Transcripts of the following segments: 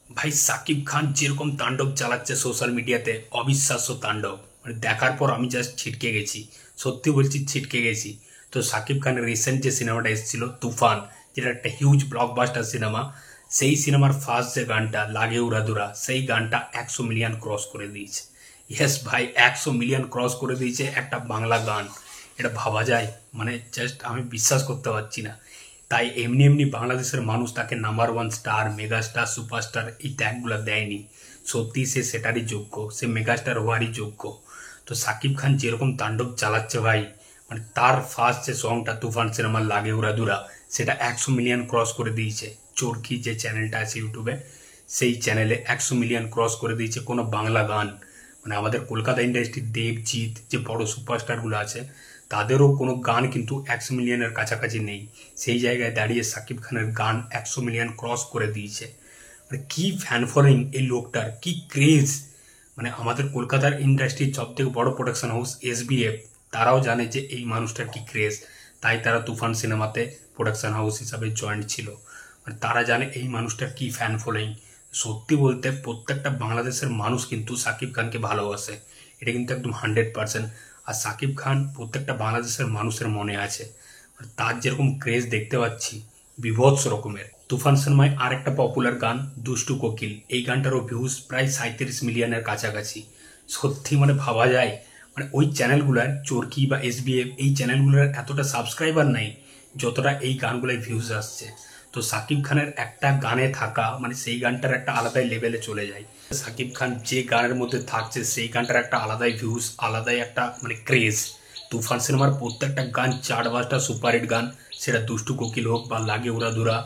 ভাই সাকিব খান যেরকম তাণ্ডব চালাচ্ছে সোশ্যাল মিডিয়াতে, অবিশ্বাস্য তাণ্ডব। মানে দেখার পর আমি জাস্ট ছিটকে গেছি, সত্যি বলছি ছিটকে গেছি। তো সাকিব খানের রিসেন্ট যে সিনেমাটা এসেছিল তুফান, যেটা একটা হিউজ ব্লকবাস্টার সিনেমা, সেই সিনেমার ফার্স্ট যে গানটা লাগে উড়াদুরা, সেই গানটা 100 মিলিয়ন ক্রস করে দিয়েছে। ইয়েস ভাই, 100 মিলিয়ন ক্রস করে দিয়েছে একটা বাংলা গান। এটা ভাবা যায়? মানে জাস্ট আমি বিশ্বাস করতে পারছি না। তাই এমনি এমনি বাংলাদেশের মানুষ তাকে number one star, megastar, superstar এই ট্যাগগুলো দেয়নি। সত্যি সে সেটারই যোগ্য, সে মেগাস্টার হওয়ারই যোগ্য। তো সাকিব খান যেরকম তাণ্ডব চালাচ্ছে ভাই, মানে তার ফার্স্ট যে সংটা তুফান সিনেমার লাগে উড়াদুরা, সেটা 100 মিলিয়ন ক্রস করে দিয়েছে। চরকি যে চ্যানেলটা আছে ইউটিউবে, সেই চ্যানেলে 100 মিলিয়ন ক্রস করে দিয়েছে কোনো বাংলা গান। মানে আমাদের কলকাতা ইন্ডাস্ট্রির দেবজিৎ যে বড় সুপারস্টারগুলো আছে, তাদেরও কোনো গান কিন্তু 100 মিলিয়নের কাছাকাছি নেই। সেই জায়গায় দাঁড়িয়ে সাকিব খানের গান 100 মিলিয়ন ক্রস করে দিয়েছে। মানে কি ফ্যান ফলোয়িং এই লোকটার, কি ক্রেজ! মানে আমাদের কলকাতার ইন্ডাস্ট্রির সব থেকে বড় প্রোডাকশন হাউস এসবিএফ, তারাও জানে যে এই মানুষটার কি ক্রেজ। তাই তারা তুফান সিনেমাতে প্রোডাকশন হাউস হিসাবে জয়েন্ট ছিল। মানে তারা জানে এই মানুষটার কি ফ্যান ফলোয়িং। সত্যি বলতে প্রত্যেকটা বাংলাদেশের মানুষ কিন্তু সাকিব খানকে ভালোবাসে, এটা কিন্তু একদম 100%। আর সাকিব খান প্রত্যেকটা বাংলাদেশের মানুষের মনে আছে। আর তার যেরকম ক্রেজ দেখতে পাচ্ছি, বিভৎস রকমের। তুফান সিনেমায় আর একটা পপুলার গান দুষ্টু কোকিল, এই গানটারও ভিউজ প্রায় 37 মিলিয়নের কাছাকাছি। সত্যি মানে ভাবা যায়? মানে ওই চ্যানেলগুলার, চরকি বা এসবিএফ, এই চ্যানেলগুলোর এতটা সাবস্ক্রাইবার নাই যতটা এই গানগুলোয় ভিউজ আসছে। তো সাকিব খানের একটা গানে থাকা মানে সেই গানটার একটা আলাদাই লেভেলে চলে যায়। সাকিব খান যে গানের মধ্যে থাকছে সেই গানটার একটা আলাদাই ভিউজ, আলাদাই একটা মানে ক্রেজ। তুফান সিনেমার প্রত্যেকটা গান চার পাঁচটা সুপারহিট গান, সেটা দুষ্টু কোকিল হোক বা লাগে উড়াধুরা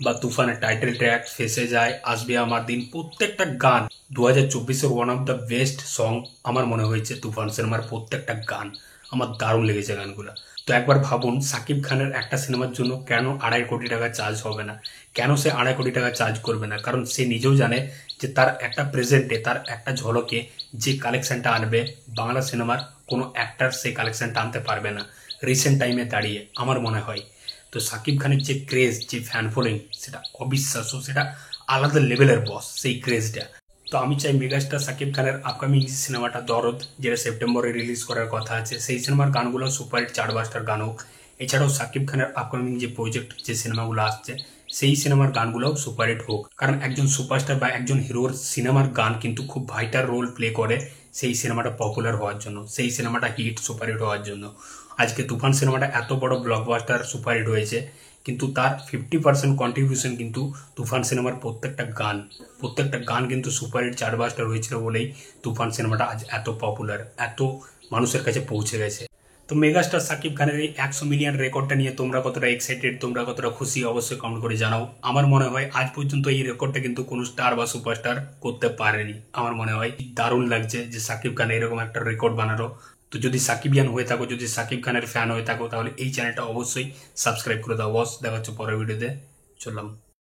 বা তুফানের টাইটেল ট্র্যাক ফেসে যায়, আসবে আমার দিন, প্রত্যেকটা গান 2024-এর one of the best song আমার মনে হয়েছে তুফান সিনেমার প্রত্যেকটা গান। আমার দারুণ লেগেছে গানগুলো। তো একবার ভাবুন, সাকিব খানের একটা সিনেমার জন্য কেন 2.5 কোটি টাকা চার্জ হবে না? কেন সে 2.5 কোটি টাকা চার্জ করবে না? কারণ সে নিজেও জানে যে তার একটা প্রেজেন্টে, তার একটা ঝলকে যে কালেকশনটা আনবে, বাংলা সিনেমার কোনো অ্যাক্টার সেই কালেকশনটা আনতে পারবে না রিসেন্ট টাইমে দাঁড়িয়ে, আমার মনে হয়। তো সাকিব খানের যে ক্রেজ, যে ফ্যান ফলোয়িং, সেটা অবিশ্বাস্য, সেটা আলাদা লেভেলের বস সেই ক্রেজটা। তো আমি চাই মেগাস্টার সাকিব খানের আপকামিং সিনেমাটা দরদ, যেটা সেপ্টেম্বরে রিলিজ করার কথা আছে, সেই সিনেমার গানগুলো সুপারহিট চার্টবাস্টার গান হোক। এছাড়াও সাকিব খানের আপকামিং যে প্রজেক্ট, যে সিনেমাগুলো আসছে, সেই সিনেমার গানগুলোও সুপারহিট হোক। কারণ একজন সুপারস্টার বা একজন হিরোর সিনেমার গান কিন্তু খুব ভাইটাল রোল প্লে করে সেই সিনেমাটা পপুলার হওয়ার জন্য, সেই সিনেমাটা হিট সুপারহিট হওয়ার জন্য। আজকে তুফান সিনেমাটা এত বড় ব্লকবাস্টার সুপারহিট হয়েছে, কিন্তু তার 50% কন্ট্রিবিউশন কিন্তু তুফান সিনেমার প্রত্যেকটা গান কিন্তু সুপারহিট চার্টবাস্টার হয়েছিল বলেই তুফান সিনেমাটা আজ এত পপুলার, এত মানুষের কাছে পৌঁছে গেছে। তো মেগাস্টার সাকিব খানের এই 100 মিলিয়ন রেকর্ডটা নিয়ে তোমরা কতটা এক্সাইটেড, তোমরা কতটা খুশি, অবশ্যই কমেন্ট করে জানাও। আমার মনে হয় আজ পর্যন্ত এই রেকর্ডটা কিন্তু কোনো স্টার বা সুপারস্টার করতে পারেনি। আমার মনে হয় দারুণ লাগছে যে সাকিব খান এরকম একটা রেকর্ড বানালো। তো যদি সাকিবিয়ান হয়ে থাকো, যদি সাকিব খানের ফ্যান হয়ে থাকো, তাহলে এই চ্যানেলটা অবশ্যই সাবস্ক্রাইব করে দাও বস। দেখা হচ্ছে পরের ভিডিওতে। চললাম।